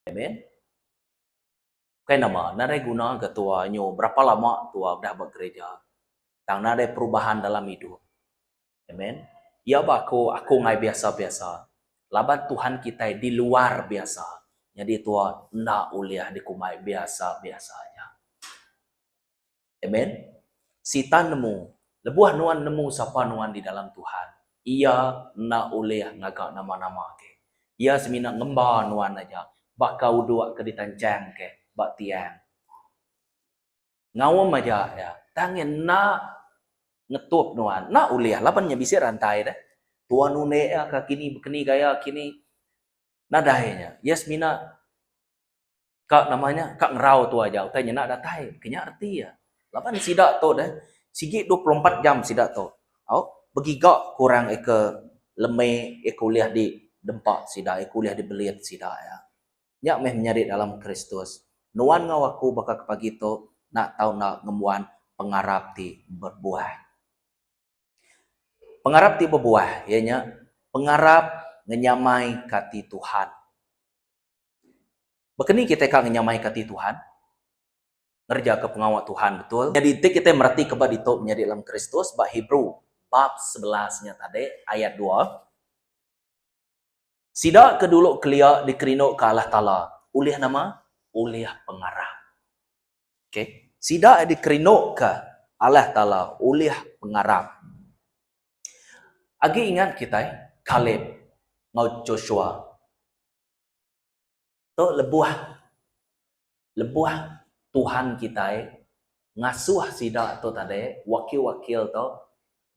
Amen. Kaya nama, nadai guna ketua nyo berapa lama tua dah bekerja. Tang nadai perubahan dalam hidup. Amen. Ya aku ngai biasa-biasa. Laban Tuhan kita di luar biasa. Jadi tua nak uliah di kumai biasa-biasanya. Amen. Sitan nemu, lebuah nuan nemu siapa nuan di dalam Tuhan. Ia nak uliah ngagak nama-nama ke. Ia semina ngembah nuan aja. Bak kau dua ke ditancang ke, bak tiang. Ngawam aja ya. Tangan nak ngetup nuan, nak uliah. Lapannya bisa rantai dah. Tuan nune ya kini kini gaya kini nadainya. Yes mina kak namanya kak ngerau tu aja. Utanya nak datai, kenya arti ya. Lapan sidak tu dah. Sigi 24 jam sidak tu. Au begigak kurang ke lemai kuliah di dempak sidak, kuliah di belit sidak ya. Nyak meh menyadik dalam Kristus. Nuan ngawaku bakal pagi tu nak tahu nak ngemuan pengarap ti berbuah. Pengarap ti berbuah, ianya pengarap ngenyamai kati Tuhan. Bekeni kita kan ngenyamai kati Tuhan. Ngerja ke pengawal Tuhan betul. Jadi kita merhati kebad itu menjadi dalam Kristus bab Hebrew bab 11-nya tadi ayat 2. Sidak keduluk kelia dikerinuk ke Allah Ta'ala. Ulih nama? Ulih pengarap. Okay. Sidak dikerinuk ke Allah Ta'ala. Ulih pengarap. Agi ingat kita, Kaleb, ngau Joshua. Tu lebuah Tuhan kita ngasuh sidak tu tadi, wakil-wakil tu,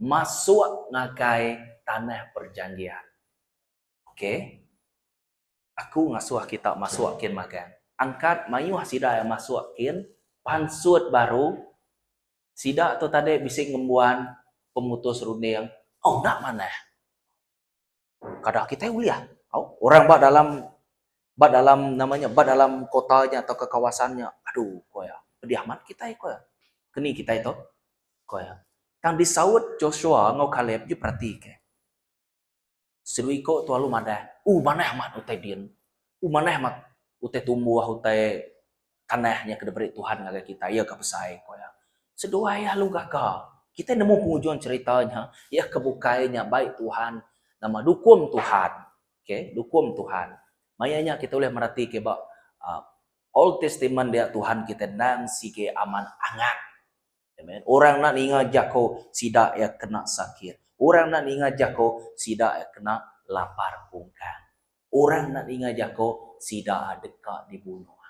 masuk ngakai tanah perjanjian. Okay. Aku ngasuh kita masukin makan. Angkat mayuh sidak yang masukin, pansut baru, sidak tu tadi bising ngembuan pemutus runding. Oh, nak mana? Kadang kita uliah. Oh, orang bak dalam namanya, bak dalam kotanya atau ke kawasannya. Aduh, koya. Pediaman kita koya. Keni kita itu. Koya. Tang disaut Joshua ngau Kaleb je perhati ke. Seruiko tu alu madah. Manah mat utai din. Manah mat utai tumbuh utai tanahnya ke diberi Tuhan ngaga kita. Ya ke pesai koya. Sedua ya lu gagal. Kita nemu pengujuan ceritanya, ya kebukainya baik Tuhan, nama dukung Tuhan. Okay, dukung Tuhan. Mayanya kita boleh merhati ke Old Testament dia Tuhan kita nang sige aman angat. Amen. Orang nak ingat jako sidak ya kena sakit. Orang nak ingat jako sidak ya kena lapar pungkang. Orang nak ingat jako sidak dekat dibunuh.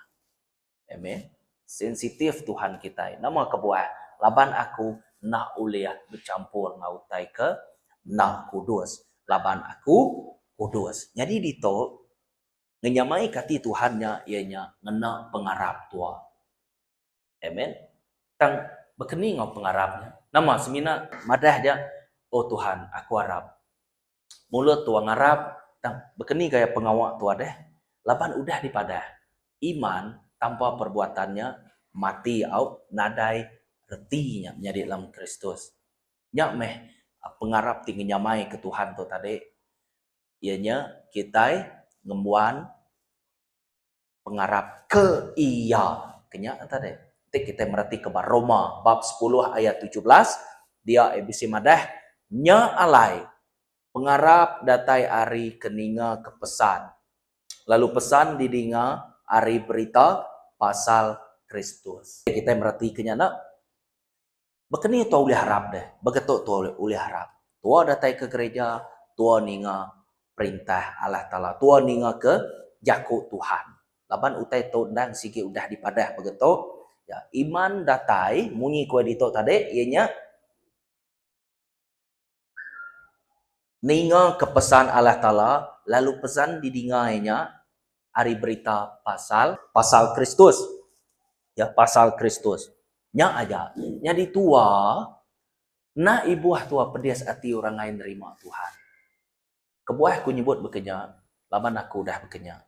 Amen. Sensitif Tuhan kita. Nama kebuah. Laban aku nak uliah bercampur ngautai ke nak kudus. Laban aku kudus. Jadi dito ngenyamai kati Tuhannya ianya ngena pengarap tua. Amen. Tang bekeni ngau pengarapnya. Nama semina madah aja. Oh Tuhan, aku harap. Mulut tua ngarap tang bekeni gaya pengawak tua deh. Laban udah dipadah. Iman tanpa perbuatannya mati au nadai retinya menjadi dalam Kristus. Nyak meh pengarap tinggi nyamai ke Tuhan tu tadi. Ianya kita ngembuan pengarap ke iya. Kenyak tadi. Kita merhati ke Roma bab 10 ayat 17. Dia ebisi madah. Nya alai. Pengarap datai ari keninga kepesan. Lalu pesan didinga ari berita pasal Kristus. Kita merhati kenyana. Bekeni tua boleh harap deh. Begetuk tua boleh harap. Tua datai ke gereja. Tua ninga perintah Allah Ta'ala. Tua ninga ke jakuk Tuhan. Laban utai tu dan sikit udah dipadah begetuk. Ya, iman datai. Munyi kue dituk tadi. Ianya. Ninga ke pesan Allah Ta'ala. Lalu pesan didingainya. Hari berita pasal Kristus. Ya, pasal Kristus. Nya aja. Jadi tua, na ibuah tua pedias hati orang lain nerima Tuhan. Kebuah aku nyebut bekerja, laban aku dah bekerja.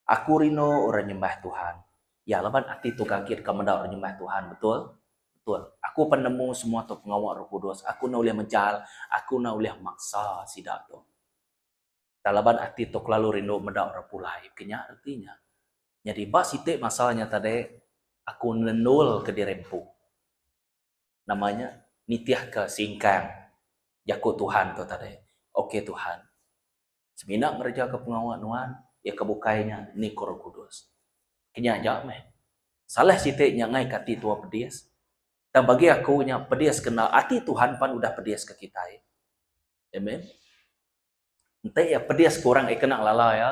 Aku rino orang nyembah Tuhan. Ya, laban hati tu kaget kemendak orang nyembah Tuhan, betul? Betul. Aku penemu semua tu pengawal Roh Kudus. Aku nak boleh mencal, aku nak boleh maksa sidak tu. Talaban hati tu lalu rindu mendak orang pulai. Kenya artinya. Jadi bak sitik masalahnya tadi, aku nenul ke dirempu. Namanya nitiah ke singkang. Jaku Tuhan tu tadi. Okey Tuhan. Semina ngerja ke pengawal nuan, ya kebukainya ni Roh Kudus. Kenya jak meh. Salah sitik nyangai kati tua pedias. Dan bagi aku nya pedias kenal ati Tuhan pan udah pedias ke kita. Amen. Entah ya pedias kurang kena lala ya.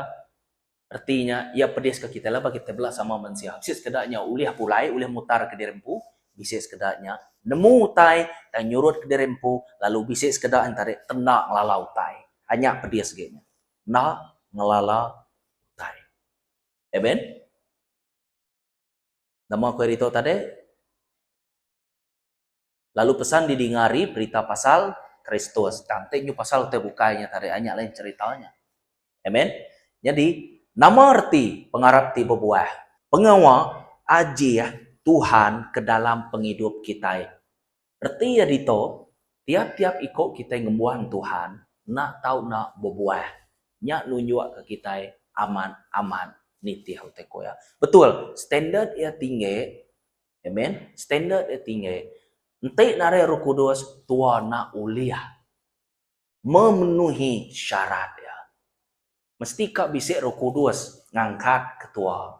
Artinya ya pedias ke kita lah bagi kita belah sama manusia. Bisa sekedarnya uliah pulai, uliah mutar ke dirempu, bisa sekedarnya nemu utai dan nyurut ke dirempu, lalu bisa sekedar antara tenak ngelala utai. Hanya pedias gini. Nak ngelala utai. Amen. Nama aku itu tadi. Lalu pesan didengari berita pasal Kristus. Tantenya pasal terbukanya tadi hanya lain ceritanya. Amen. Jadi nama arti pengarap ti berbuah. Pengawa aji ya Tuhan ke dalam penghidup kita. Arti ya dito, tiap-tiap ikut kita ngembuhan Tuhan, nak tahu nak berbuah. Nyak nunjuk ke kita aman-aman niti hauteko ya. Betul, standard ya tinggi. Amen. Standard ya tinggi. Entik nare Roh Kudus tua nak uliah. Memenuhi syarat ya. Mesti kak bisik Roh Kudus ngangkat ketua.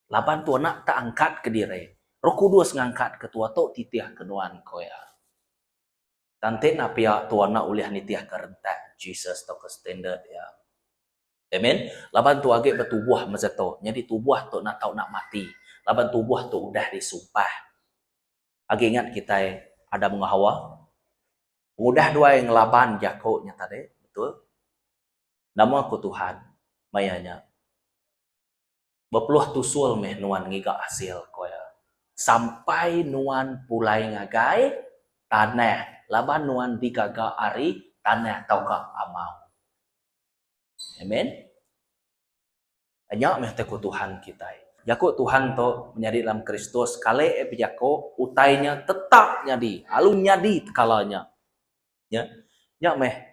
Laban tua nak tak angkat ke diri. Roh Kudus ngangkat ketua tok titiah kenuan ko ya. Tante na pihak tua nak uliah nitiah kerentak Jesus tok standard ya. Amen. Laban tua agak bertubuh masa tu. Jadi tubuh tok nak tahu nak mati. Laban tubuh tok udah disumpah. Agak ingat kita Adam dengan Hawa. Udah dua yang laban jakoknya tadi, betul? Nama aku Tuhan, mayanya. Berpeluh tusul meh nuan ngiga hasil koya. Sampai nuan pulai ngagai tanah. Laban nuan digaga ari tanah tau ka amau. Amen. Hanya meh teku Tuhan kita. Jako Tuhan to menjadi dalam Kristus kale jako utainya tetap nyadi, alun nyadi kalanya. Ya. Ya meh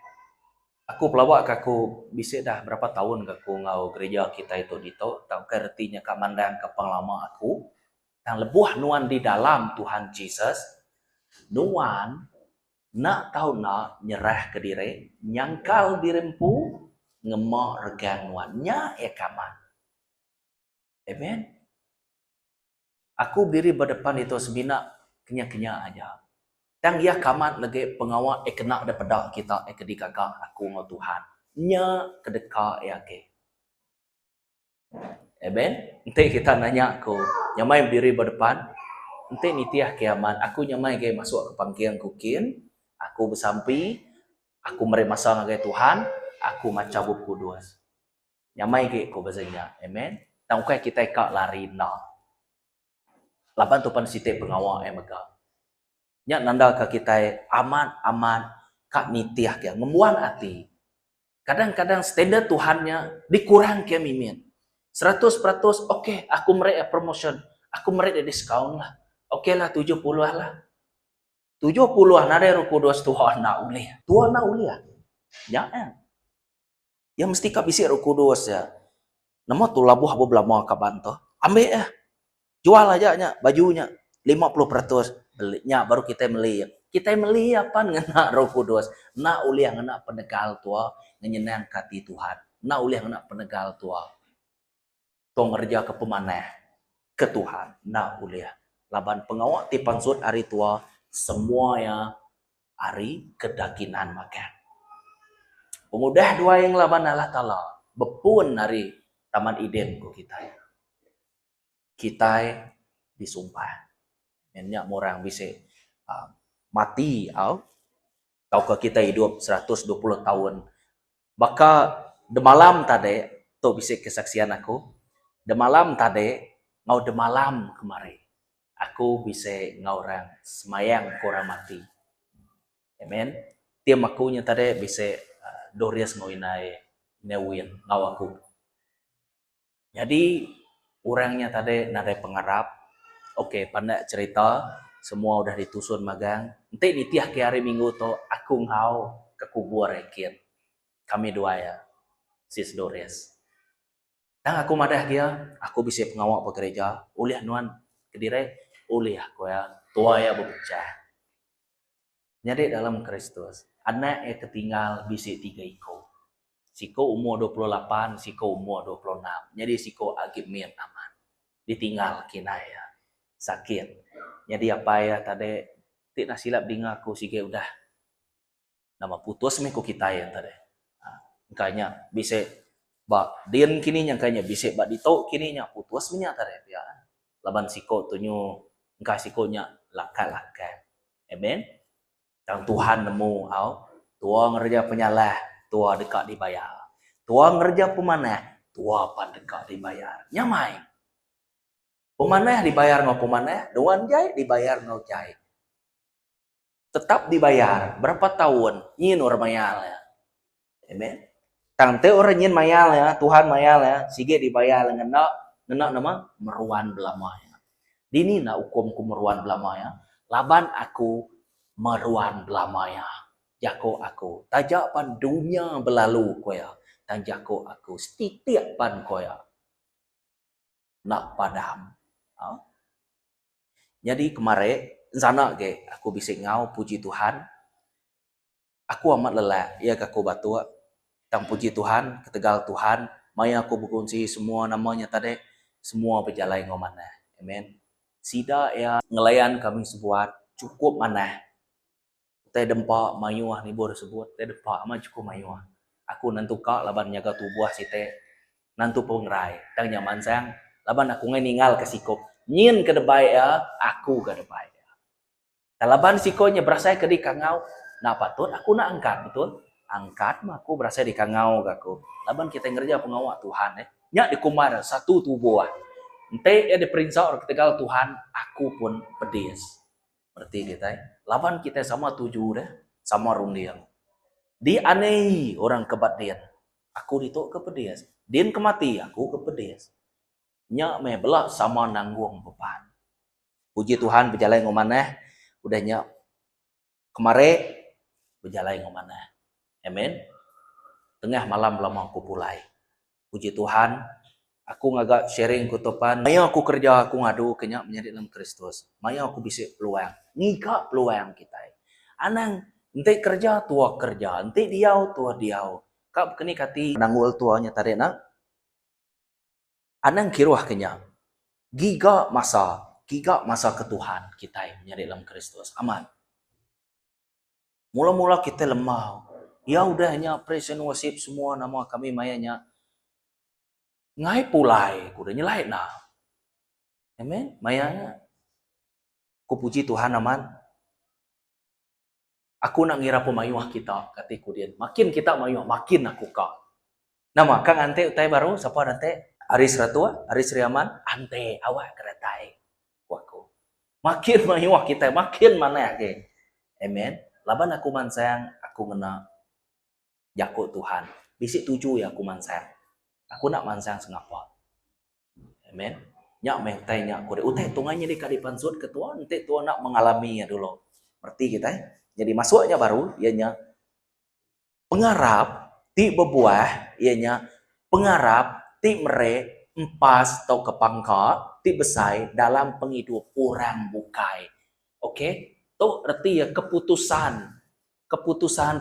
aku pelawak aku bisa dah berapa tahun aku ngau gereja kita itu dito, tak artinya kak mandang ke penglama aku, yang lebuh nuan di dalam Tuhan Jesus, nuan nak tahu nak nyerah ke diri, nyangkal dirempu, ngemak regan nuannya ya kaman. Amen. Aku biri berdepan itu sebina kenya-kenya aja. Dan ia kamat lagi pengawal kena daripada kita kedikagak aku ngau Tuhan. Nya kedeka ya ke. Amen. Nanti kita nanya aku, nyamai berdiri berdepan. Nanti nitiah kiamat, aku nyamai ke masuk ke panggilan kukin, aku bersampi, aku meremasa ngagai Tuhan, aku macam buku kudus. Nyamai ke ko bazanya. Amen. Dan ukai kita kak lari na. Lapan tu pan sitik pengawal mega. Nya nanda ka kita aman kak nitiah kia ngemuan hati. Kadang-kadang standar Tuhannya dikurang kia mimin. 100% okey, aku merek promotion, aku merek diskaun lah. Okey lah 70 lah. 70 nade Roh Kudus Tuhan nak uliah. Tuhan nak uliah. Jangan. Ya mesti kak bisik Roh Kudus ya. Nama tu labuh abo belama ka banto. Ambil ya. Jual aja nya bajunya 50%. Belinya baru kita beli. Kita beli apa ngena Roh Kudus, nak uliah ngena penegal tua, nyenang kati Tuhan. Nak uliah ngena penegal tua. Tong kerja ke pemanah ke Tuhan, nak uliah. Laban pengawak ti pansut hari tua, semua ya hari kedakinan makan. Pemudah dua yang laban Allah Ta'ala, bepun hari Taman Eden ku kita. Kita disumpah. Banyak orang bisa mati atau ke kita hidup 120 tahun. Maka de malam tadi tu bisa kesaksian aku. De malam tadi ngau de malam kemari. Aku bisa ngau orang semayang kurang mati. Amen. Tiap akunya tadi bisa dorias ngau inai newin ngau aku. Jadi orangnya tadi nadai pengarap. Okey, pandai cerita, semua udah ditusun magang. Nanti nitiah ke hari Minggu tu, aku ngau ke kubur rekin. Kami dua ya, sis Dores. Tang aku madah dia, aku bisa pengawal pekerja, oleh nuan kediri, oleh aku ya, tua ya berpecah. Jadi dalam Kristus, anak yang ketinggal bisa 3 iko. Siko umur 28, siko umur 26. Jadi siko agib mian aman. Ditinggal kinaya. Sakit. Jadi apa ya tadi, tidak silap dengar aku sige udah. Nama putus me ko kita yang tadi. Kayaknya bisa bak din kini yang kayaknya bisa bak dito kini nya putus punya tadi ya. Laban siko tunyu engkau sikonya lakat. Amen. Dan Tuhan nemu au tua ngerja penyalah, tua dekat dibayar. Tua ngerja pemanah, tua pan dekat dibayar. Nyamai. Pemanah dibayar ngau pemanah, doan jai dibayar ngau jai. Tetap dibayar. Berapa tahun? Nyin orang mayal ya. Amen. Tangte orang nyin mayal ya, Tuhan mayal ya, sige dibayar ngenak nama meruan belamanya. Dini na hukum meruan belamanya. Laban aku meruan belamaya. Jako aku. Tajak pan dunia berlalu koya. Dan jako aku. Setiap pan koya. Nak padam. Ha? Jadi kemarin, sana ke, aku bisa ngau puji Tuhan. Aku amat lelah. Ya aku batu. Tang puji Tuhan, ketegal Tuhan. Maya aku berkongsi semua namanya tadi. Semua berjalan ngomana. Amen. Sida ya ngelayan kami sebuat cukup mana. Teh dempak mayuah ni boleh sebut. Teh dempak mah cukup mayuah. Aku nantu kak laban nyaga tubuh si teh. Nantu pengerai. Tang nyaman sang. Laban aku ninggal ke sikop. Nyin ke debai ya. Aku ke debai ya. Laban sikonya berasa ke di kangau. Nah patut aku nak angkat betul. Angkat mah aku berasa di kangau aku. Laban kita ngerja pengawak Tuhan Nyak di kumar satu tubuh. Ente ya diperintah orang ketegal Tuhan. Aku pun pedis. Berarti kita laban kita sama tujuh dah. Sama rundiang. Di aneh orang kebat dia. Aku ditok ke pedis. Din kemati aku ke pedis. Nyak meh belak sama nanggung beban. Puji Tuhan berjalan ngomana. Udah nyak kemarin berjalan ngomana. Amen. Tengah malam lama aku pulai. Puji Tuhan. Aku ngagak sharing kutupan. Maya aku kerja, aku ngadu kenyak menjadi dalam Kristus. Maya aku bisa peluang. Ngika peluang kita. Anang, ente kerja, tua kerja. Ente diau, tua diau. Kak kini kati nanggul tuanya tadi nak. Anang kiruah kenyak. Giga masa ke Tuhan kita menjadi dalam Kristus. Aman. Mula-mula kita lemah. Ya udahnya praise and worship semua nama kami mayanya. Ngai pulai, kuda nyelai nah. Amen. Mayanya. Ku puji Tuhan aman. Aku nak ngira pemayuah kita katiku dia. Makin kita mayuah, makin aku kak. Nama kang ante utai baru siapa ante? Aris Ratua, Aris Riaman, ante awak keretai. Waku. Makin mayuah kita, makin mana ke. Amen. Laban aku mansayang, aku ngena jako Tuhan. Bisik tuju ya aku mansayang. Aku nak mansayang sengapa. Amen. Nyak mentai nyak kore. Utai tunganya di kadipan sud ketua, nanti tua nak mengalami ya dulu. Berarti kita jadi masuknya baru, ianya pengarap ti bebuah, ianya pengarap ti mere empas atau kepangka ti besai dalam penghidup orang bukai. Oke? Tuh arti ya keputusan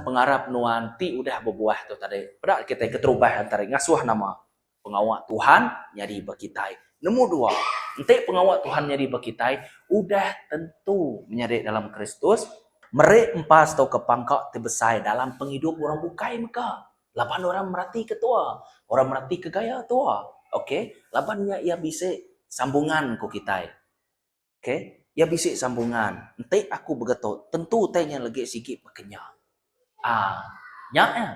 pengarap nuan ti udah berbuah tu tadi. Pada kita keterubah antara ngasuh nama pengawak Tuhan jadi bekitai. Nomor dua, ente pengawak Tuhan jadi bekitai udah tentu menjadi dalam Kristus. Merek empas atau kepangkak tebesai dalam penghidup orang bukai maka. Laban orang merati ketua, orang merati kegaya tua. Oke, labannya ia bisa sambungan ku kita. Oke. Ya bisik sambungan. Ente aku begitu. Tentu tanya lagi sikit pakenya. Nyak ya.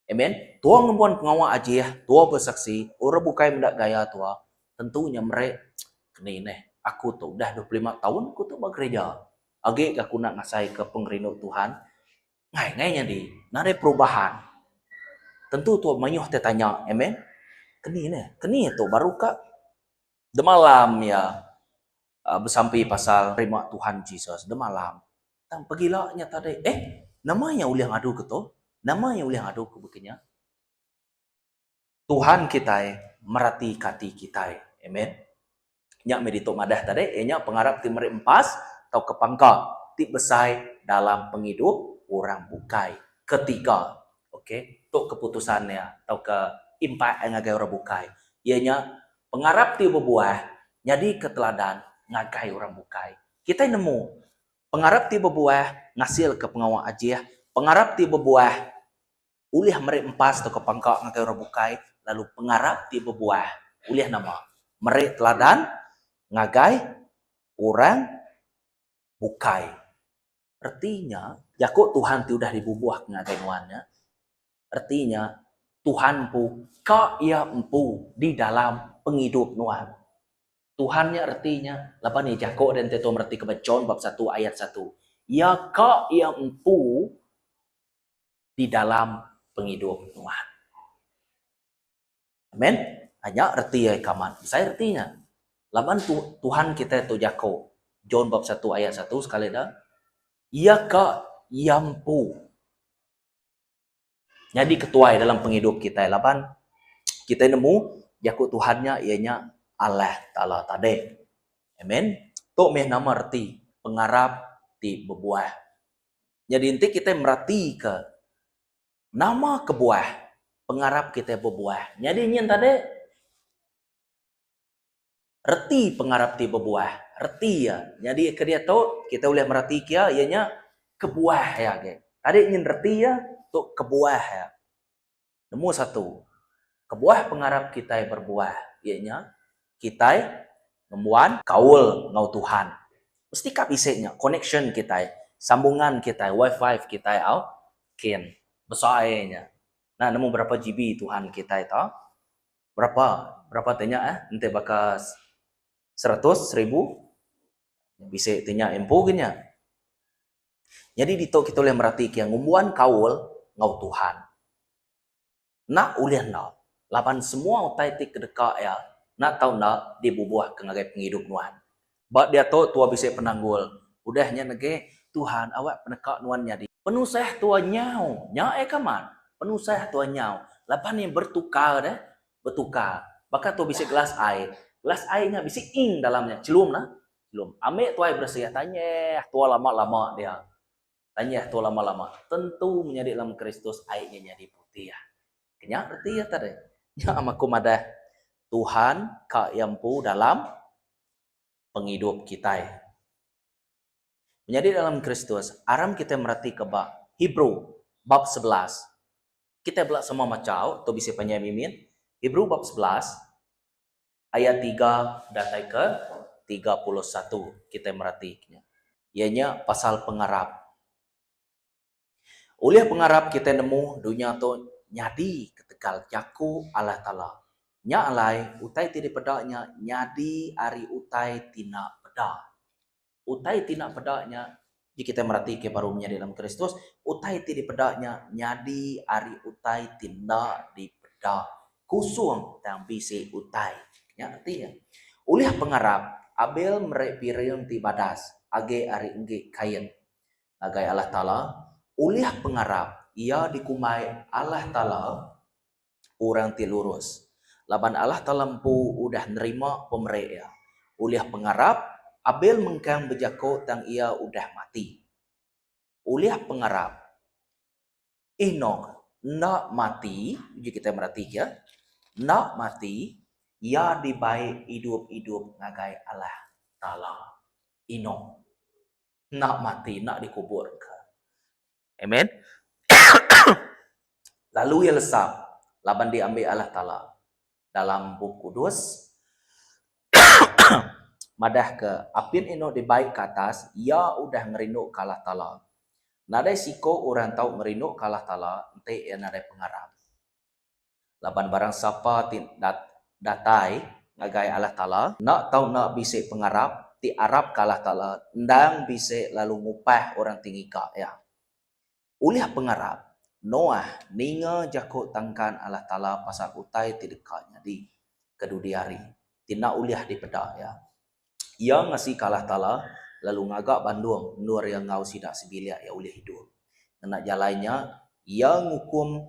Amen. Tua ngembuan pengawal aja ya. Tua bersaksi. Orang bukai mendak gaya tua. Tentunya mereka. Kini nih. Aku tuh udah 25 tahun. Aku tuh bekerja. Agi aku nak ngasai ke pengrindu Tuhan. Ngai-ngainya di. Nare perubahan. Tentu tua mayuh tanya. Amen. Kini nih. Kini itu baru kak. Demalam ya. Bersampai pasal terima Tuhan Yesus de malam. Tang pagilanya tadi namanya uliang adu ke to? Namanya uliang adu ke begini. Tuhan kita merati kati kita. Amen. Nyak medito madah tadi, nya pengarap ti merik empas atau kepangka ti besai dalam penghidup orang bukai. Ketiga, okey, tok keputusannya atau ke impact ngagai orang bukai. Ianya pengarap ti berbuah, jadi keteladan ngagai orang bukai. Kita nemu pengarap ti berbuah ngasil ke pengawal ajiah, pengarap ti berbuah ulih merik empas atau kepangka ngagai orang bukai, lalu pengarap ti berbuah ulih nama merik teladan ngagai orang bukai. Artinya, jakuk Tuhan ti udah dibubuh ngagai nuannya. Artinya, Tuhan pu ka ia empu di dalam penghidup nuan. Tuhannya artinya, lepas ni jakuk dan teto merti kebacon bab 1 ayat 1. Ya ka ia empu di dalam penghidup nuan. Amen. Hanya arti ya kaman. Saya artinya. Laban Tuhan kita tu Yakub. John bab 1 ayat 1 sekali dah. Ia ka yampu. Jadi ketuai dalam penghidup kita. Laban kita nemu Yakub Tuhannya ianya Allah Ta'ala tadi. Amen. Tok meh nama arti pengarap ti berbuah. Jadi inti kita merati ke nama kebuah pengarap kita berbuah. Jadi nyen tadi reti pengarap ti berbuah, reti ya. Jadi kerja tu kita boleh merati kia ianya kebuah ya ke. Tadi ingin reti ya tu kebuah ya. Nombor 1. Kebuah pengarap kita berbuah ianya kita membuat kaul ngau Tuhan. Mesti kap isenya connection kita, sambungan kita, wifi kita au kin besarnya. Nah, nemu berapa GB Tuhan kita itu? Berapa tanya nanti bakal 100, 1000 bisa tanya empo genya. Jadi dito kita boleh merhati yang ngumbuan kaul ngau Tuhan. Nak ulih nak. Lapan semua utai ti kedeka ya. Nak tahu nak dibubuh ke ngagai penghidup nuan. Bak dia tahu tua bisa penanggul. Udahnya nage Tuhan awak penekak nuan jadi. Penusah tua nyau. Nyau kaman. Penusah tua nyau. Lapan yang bertukar deh. Bertukar. Bakal tu bisa gelas air. Gelas airnya bisa ing dalamnya. Celum lah. Celum. Ambil tuai bersih. Tanya tua lama-lama dia. Tanya tua lama-lama. Tentu menjadi dalam Kristus airnya jadi putih ya. Kenyak berarti ya tadi. Ya amaku madah. Tuhan ka yampu dalam penghidup kita. Menjadi dalam Kristus. Aram kita merhati ke bab Hebrew bab 11. Kita belak semua macam. Tu bisa panjang mimin. Hebrew bab 11. Ayat 3 datai ke 31 kita merhatinya. Ianya pasal pengarap. Oleh pengarap kita nemu dunia tu nyadi ketekal jaku Allah Ta'ala. Nya alai utai tidak pedaknya nyadi ari utai tina pedak. Utai tina pedaknya jika kita merhati ke baru menjadi dalam Kristus, utai tidak pedaknya nyadi ari utai tina di pedak. Kusung yang bisi utai. Ya, artinya, oleh pengarap, Abel merepirium ti badas, age ari engge kain. Agai Allah Ta'ala, oleh pengarap, ia dikumai Allah Ta'ala, orang ti lurus. Laban Allah Ta'ala empu udah nerima pemerek ya. Oleh pengarap, Abel mengkang bejako tang ia udah mati. Oleh pengarap, Enoch nak mati, jika kita merhati ya, nak mati, ia dibaik hidup-hidup ngagai Allah Ta'ala. Enoch nak mati, nak dikubur. Amen. Lalu ia lesap. Laban diambil Allah Ta'ala. Dalam buku kudus. Madah ke. Apin ino dibaik ke atas. Ia udah ngerinuk ke Allah Ta'ala. Nadai siko orang tahu ngerinuk ke Allah Ta'ala. Nanti ia nadai pengarap. Laban barang siapa datai ngagai Allah Ta'ala. Nak tahu nak bisik pengarap. Ti Arab ke Allah Ta'ala. Ndang bisik lalu ngupah orang tinggi ka. Ya. Ulih pengarap. Noah ninga jakut tangkan Allah Ta'ala pasal utai tidekatnya di kedudiari. Tina uliah di pedak ya. Ia ngasih ke Allah Ta'ala lalu ngagak bandung nur yang ngau sidak sebilia ya ulih hidup. Nak jalannya ia ngukum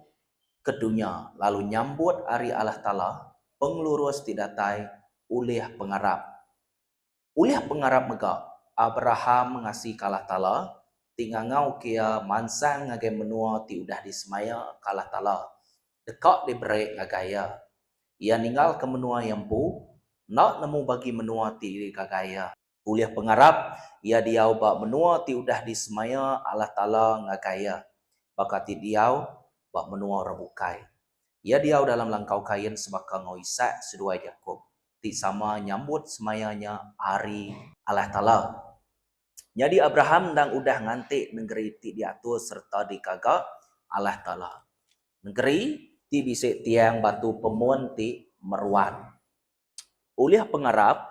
ke dunia lalu nyambut hari Allah Ta'ala penglurus tidatai uliah pengarap. Uliah pengarap megak Abraham mengasihi kalah tala tingangau kia mansang ngagai menua ti udah disemaya kalah tala dekak diberi ngagaya. Ia ninggal ke menua yang pu nak nemu bagi menua ti ngagaya. Uliah pengarap ia diau bak menua ti udah disemaya Allah Taala ngagaya. Bakati diau bak menua rebukai. Ia diau dalam langkau kain sebakang Isak sedua Yakub. Ti sama nyambut semayanya hari Allah Taala. Jadi Abraham dan udah ngantik negeri ti diatur serta dikagak Allah Taala. Negeri ti bisik tiang batu pemun ti meruan. Uliah pengarap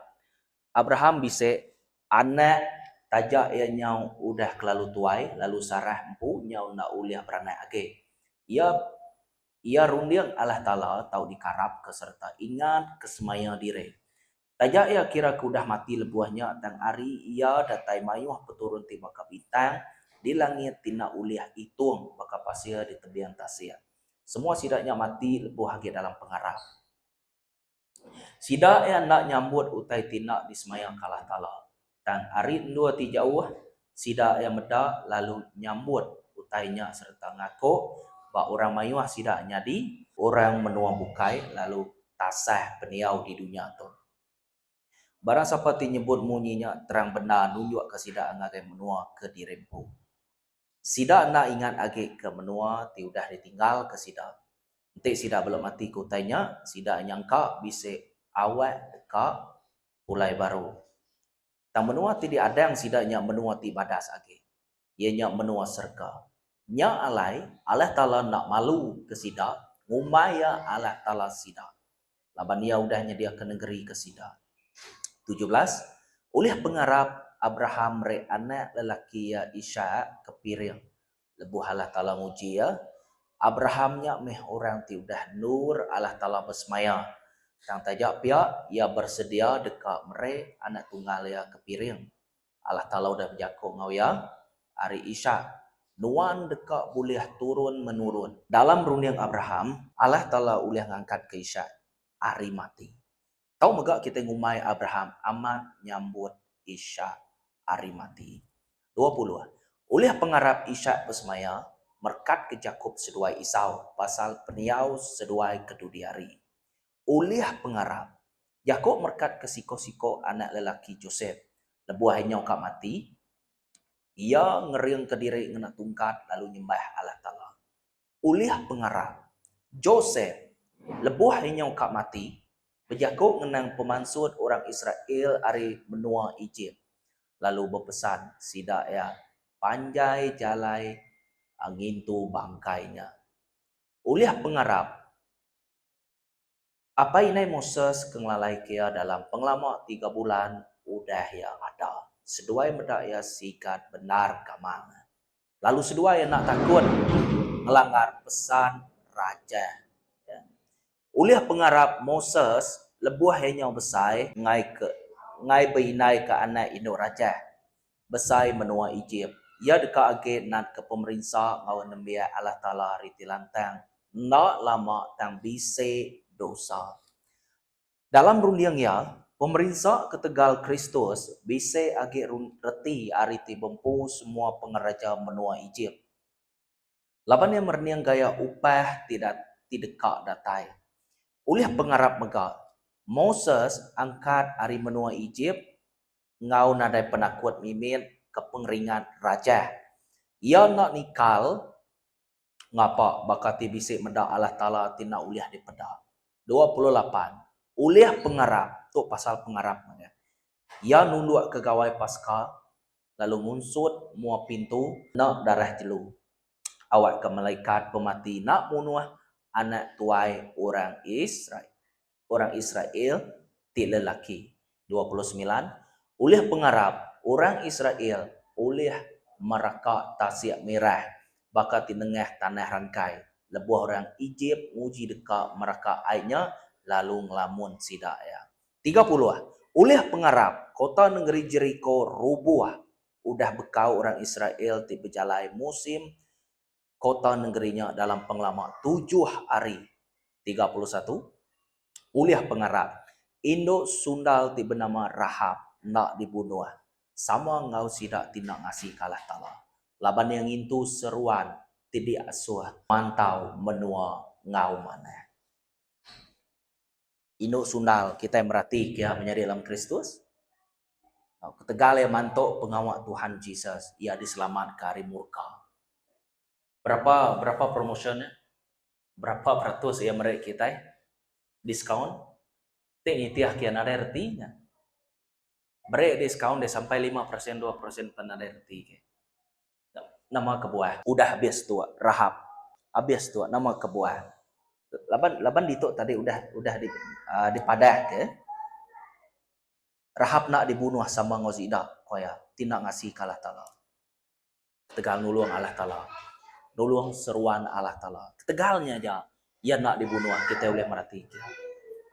Abraham bisik anak tajak ia nyau udah kelalu tuai lalu sarah empu nyau nak uliah beranak age. Ia rundiang Allah Taala tahu dikarap keserta ingat kesemaya diri. Tajak ia kira kudah mati lebuahnya dan hari ia datai mayuh peturun ti baka bintang di langit tina uliah itung baka pasir di tebiang tasir. Semua sidaknya mati lebuh hagi dalam pengarap. Sidak ia nak nyambut utai tina di semayang kalah tala. Dan hari dua ti jauh sidak ia meda lalu nyambut utainya serta ngaku bak orang mayuh sidak nyadi orang menua bukai lalu tasah peniau di dunia tu. Barang siapa ti nyebut munyinya terang benar nunjuk ke sidak ngagai menua ke dirempu. Sidak nak ingat age ke menua ti udah ditinggal ke sidak. Nanti sidak belum mati kutainya, sidak nyangka bisik awak dekat pulai baru. Tang menua ti diadang sidaknya menua ti badas age. Ianya menua serka. Nya alai Allah Taala nak malu ke sidak, ngumaya Allah Taala sidak. Laban ia udah nyediakan negeri ke sidak. 17. Oleh pengarap Abraham re anak lelaki ya Ishak kepiring. Lebuh Allah Taala muji ya. Abrahamnya meh orang ti udah nur Allah Taala bersemaya. Sang tajak pihak ia bersedia dekat mere anak tunggal ya kepiring. Allah Taala udah berjakuk ngau ya hari Ishak. Nuan dekat boleh turun menurun. Dalam runiang Abraham, Allah Taala boleh ngangkat ke Ishak hari mati. Tahu megak kita ngumai Abraham amat nyambut Ishak hari mati. 20. Oleh pengarap Ishak bersemaya, merkat ke Yakub seduai Isau, pasal peniau seduai kedudi hari. Oleh pengarap, Yakub merkat ke siko-siko anak lelaki Joseph. Lebuah hanya kak mati, ia ngering ke diri ngena tungkat lalu nyembah Allah Ta'ala. Oleh pengarap, Joseph, lebuah hanya kak mati, Yakub ngenang pemansud orang Israel hari menua Egypt. Lalu berpesan, sidak ya, panjai jalai angin tu bangkainya. Oleh pengarap, apa ini Moses kengelalai kia dalam penglama 3 bulan udah ya ada. Seduai medak ya sikat benar kamang. Lalu seduai nak takut melanggar pesan raja. Ya. Oleh pengarap Moses lebuah hanya besai ngai berinai ke anak induk raja. Besai menua Egypt. Ia dekat age nak ke pemerintah ngau nembia Allah Taala riti lantang. Nak lama tang bise dosa. Dalam rundiang ya, pemerintah ketegal Kristus bise age reti ariti bempu semua pengeraja menua Egypt. Laban yang merniang gaya upah tidak dekat datai. Oleh pengarap megak, Moses angkat hari menua Egypt ngau nadai penakut mimin ke pengeringan raja. Ia nak nikal ngapa bakati bisik medak Allah Taala tina uliah di pedak. 28. Uliah pengarap tu pasal pengarap ya. Ia nunduk ke gawai pasca lalu ngunsut mua pintu nak darah jelu. Awak ke malaikat pemati nak bunuh anak tuai orang Israel. Orang Israel ti lelaki. 29. Oleh pengarap orang Israel oleh merakak tasik merah bakal di tengah tanah rangkai. Lebuh orang Egypt muji dekat merakak airnya lalu ngelamun sidak ya. 30. Oleh pengarap kota negeri Jericho rubuh. Udah bekau orang Israel ti berjalai musim kota negerinya dalam penglama 7 hari. 31. Uliah pengarap. Induk sundal ti bernama Rahab nak dibunuh. Sama ngau sidak tidak ngasih kalah tala. Laban yang itu seruan tidak asuh mantau menua ngau mana. Induk sundal kita merhati kia menjadi dalam Kristus. Ketegal yang mantuk pengawak Tuhan Yesus, ia diselamatkan dari murka. Berapa promotionnya? Berapa peratus ia merek kita? Diskon? Tik ni tiah kian ada artinya. Merek diskon dia sampai 5%, 2% tan ada arti. Nama kebuah. Udah habis tua, Rahab. Habis tua nama kebuah. Laban ditok tadi udah dipadah ke. Rahab nak dibunuh sama ngozidak koya, tidak ngasih kalah tala. Tegal nulung Allah Ta'ala. Nulung seruan Allah Ta'ala. Tegalnya aja. Ia nak dibunuh. Kita boleh merhati.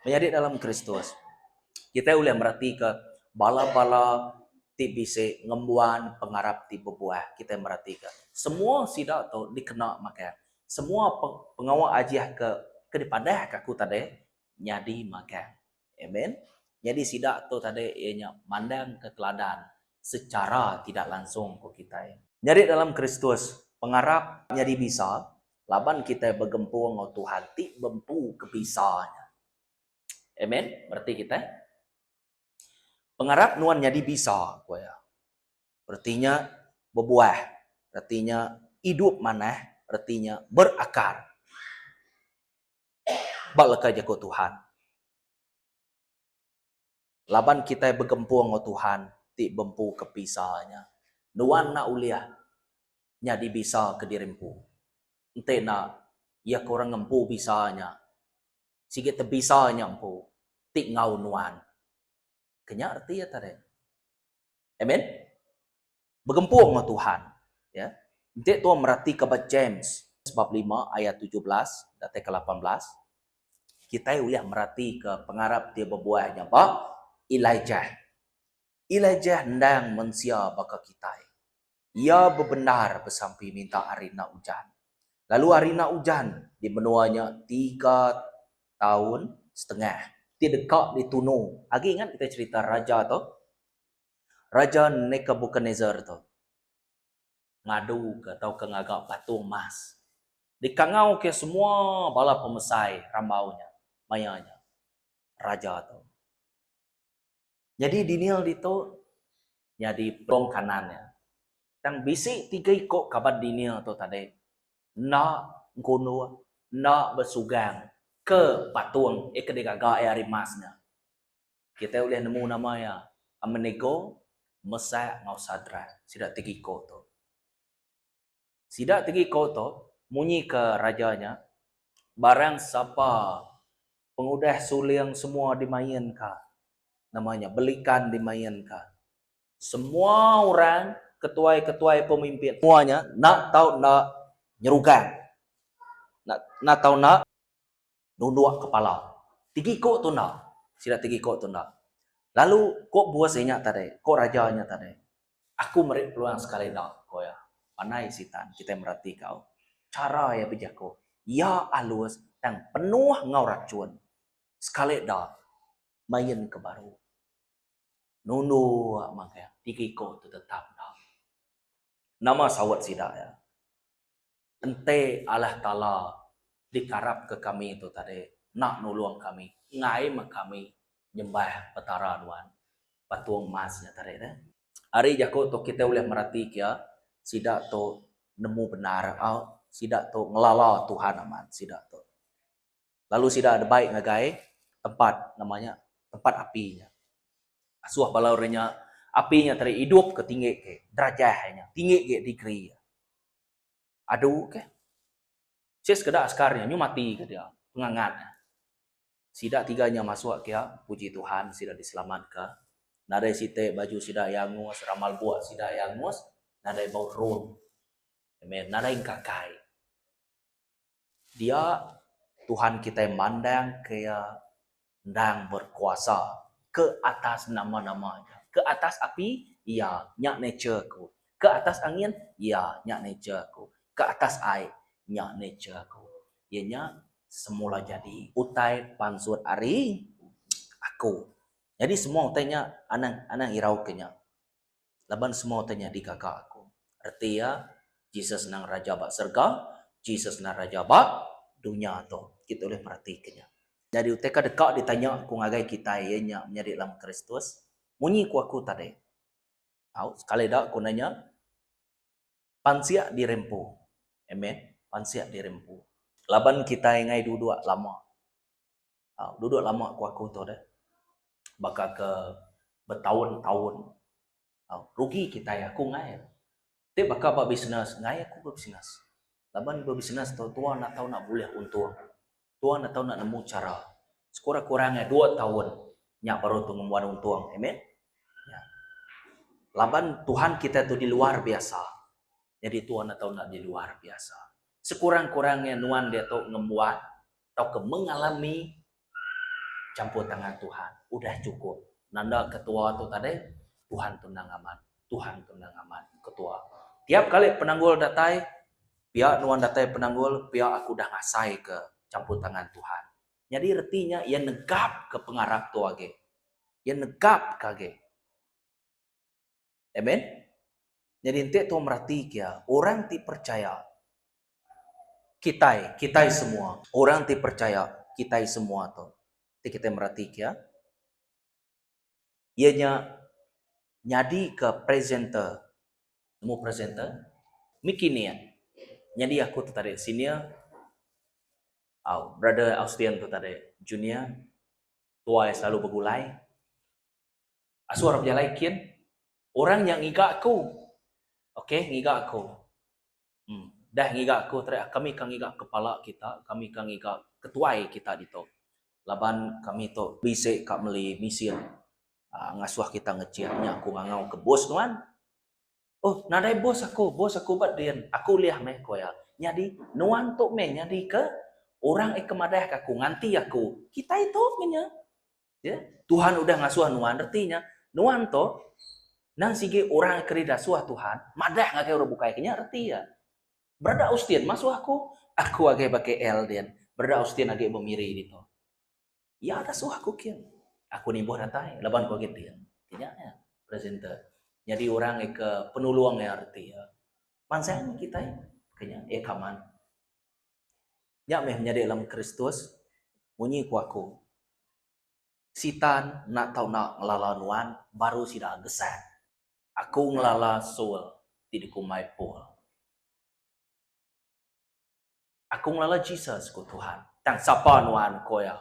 Menjadi dalam Kristus. Kita boleh merhati ke bala-bala ti bise ngembuan pengarap ti bebuah. Kita merhati ke. Semua sidak tu dikena makan. Semua pengawal ajiah ke dipadah ke aku tadi. Nyadi makan. Amen. Jadi sidak tu tadi ianya mandang ke teladan. Secara tidak langsung ke kita. Jadi dalam Kristus, pengarap jadi bisa, laban kita bergempur dengan Tuhan, ti bempu kebisanya. Amen? Berarti kita pengarap nuan jadi bisa, ya. Artinya berbuah, artinya hidup mana, artinya berakar. Balaka jago Tuhan. Laban kita bergempur dengan Tuhan, ti bempu kepisahnya. Nuan na uliah nyadi bisa ke dirimpu. Ente na ia korang ngempu bisanya. Sikit terbisanya empu. Tik ngau nuan. Kenya arti ya tadi. Amen. Bergempur dengan Tuhan. Ya. Ente tu merhati kebat James bab 5 ayat 17 dan ke 18. Kita uliah merhati ke pengarap dia berbuahnya bab Elijah. Elijah ndang mensia baka kita. Ia bebenar bersampai minta arina hujan. Lalu arina hujan di menuanya 3 tahun setengah. Dia dekat di Tunu. Lagi ingat kita cerita raja tu? Raja Nebuchadnezzar tu. Ngadu ke atau ke ngagak patung emas. Dikangau ke semua bala pemesai rambaunya. Mayanya. Raja tu. Jadi dinil itu jadi prong kanannya. Yang bisik 3 ikut kabar dinil tu tadi. Nak gono, nak bersugang ke patung ke degaga air emasnya. Kita boleh nemu nama ya. Amenego, Mesak, ngau Sadra. Sidak 3 ikut tu. Sidak 3 ikut tu, munyi ke rajanya. Barang siapa pengudah suliang semua dimainkan. Namanya, belikan dimainkan. Semua orang ketua-ketua pemimpin semuanya nak tahu nak nyerugan, nak tahu nak nunduk kepala. 3 kok tu nak, sila 3 kok tu nak. Lalu kok buasnya tadi, kok rajanya tadi. Aku merik peluang sekali nak, kau ya. Panai sitan, kita merhati kau. Cara ya bijako, ya alus dan penuh ngau racun. Sekali dah main ke baru. Nunduk makanya 3 kok tu tetap dah. Nama sawat sidak ya. Ente Allah Ta'ala dikarap ke kami itu tadi. Nak nulung kami. Ngai mak kami nyembah petara nuan. Patung emasnya tadi. Hari jako tu kita boleh merhati kia. Sidak tu nemu benar. Sidak tu ngelala Tuhan aman. Sidak tu. Lalu sidak ada baik ngagai. Tempat namanya. Tempat apinya. Asuh balaurnya. Apinya tadi hidup ke tinggi ke. Derajahnya. Tinggi ke degree. Aduh ke. Saya sekedar askarnya. Nyu mati ke dia. Pengangat. Sidak 3-nya masuk ke. Puji Tuhan. Sidak diselamatkan. Nadai site baju sidak yangus. Ramal buat sidak yangus. Nadai bau rum. Amen. Nadai kakai. Dia Tuhan kita mandang ke ndang berkuasa. Ke atas nama-namanya. Ke atas api, ya, nyak nature ku. Ke atas angin, ya, nyak nature ku. Ke atas air, nyak nature ku. Ianya semula jadi utai pansut ari aku. Jadi semua utainya anang irau kenya. Laban semua utainya di kakak aku. Artinya Jesus nang raja bak serga, Jesus nang raja bak dunia tu. Kita boleh perhatikannya. Jadi uteka dekat ditanya aku ngagai kita ianya menjadi dalam Kristus. Munyi ku aku tadi. Tahu sekali dak aku nanya pansia dirempu. Amen. Pansia dirempu. Laban kita ngai duduk lama. Duduk lama ku aku tu dah. Bakal ke bertahun-tahun. Rugi kita ya aku ngai. Tapi bakal buat bisnes, ngai aku buat bisnes. Laban buat bisnes tu tuan nak tahu nak boleh untung. Tuan nak tahu nak nemu cara. Sekurang-kurangnya 2 tahun nyak baru tu membuat untung. Amen. Ya. Laban Tuhan kita tu di luar biasa. Jadi Tuhan nak tahu nak di luar biasa. Sekurang-kurangnya nuan dia tu membuat atau mengalami campur tangan Tuhan. Udah cukup. Nanda ketua tu tadi, Tuhan tunang aman. Tuhan tunang aman. Ketua. Tiap kali penanggul datai, pihak nuan datai penanggul, pihak aku dah ngasai ke campur tangan Tuhan. Jadi artinya ia negap ke pengarap tu age. Ia negap kage. Amen. Jadi ente tu merhati kia, orang ti percaya kita semua. Orang ti percaya kita semua tu. Ti kita merhati kia. Ianya nyadi ke presenter. Nemu presenter? Mikinian. Jadi aku tu tadi senior. Brother Austian tu tadi junior. Tua yang selalu bergulai. Asuar berjalan kian. Orang yang ngigak aku. Okey, ngigak aku. Dah ngigak aku tadi. Kami kan ngigak kepala kita. Kami kan ngigak ketuai kita itu. Laban kami tu bisik kat meli misin. Ngasuh kita ngeciatnya aku ngangau ke bos tuan. Oh, nadai bos aku buat dia. Aku lihat meh koya. Jadi nuan tu meh jadi ke orang kemadah aku nganti aku. Kita itu menya. Ya. Tuhan udah ngasuh nuan artinya nuan tu nang sige orang kerida suah Tuhan, madah ngakai orang bukai kenya arti ya. Berada Austin masuk aku agak pakai L dia. Berada Austin agak memiri itu. Ya ada suah aku kian. Aku ni buat datai, laban kau gitu dia. Tidak ya, presenter. Jadi orang ke penuluang ya arti ya. Pansang kita kenya kaman. Ya meh menjadi dalam Kristus bunyi ku aku. Sitan nak tahu nak ngelala nuan baru sidak gesan. Aku ngelala soul tidak kumai pol. Aku ngelala Jesus ku Tuhan. Tang sapa nuan koya.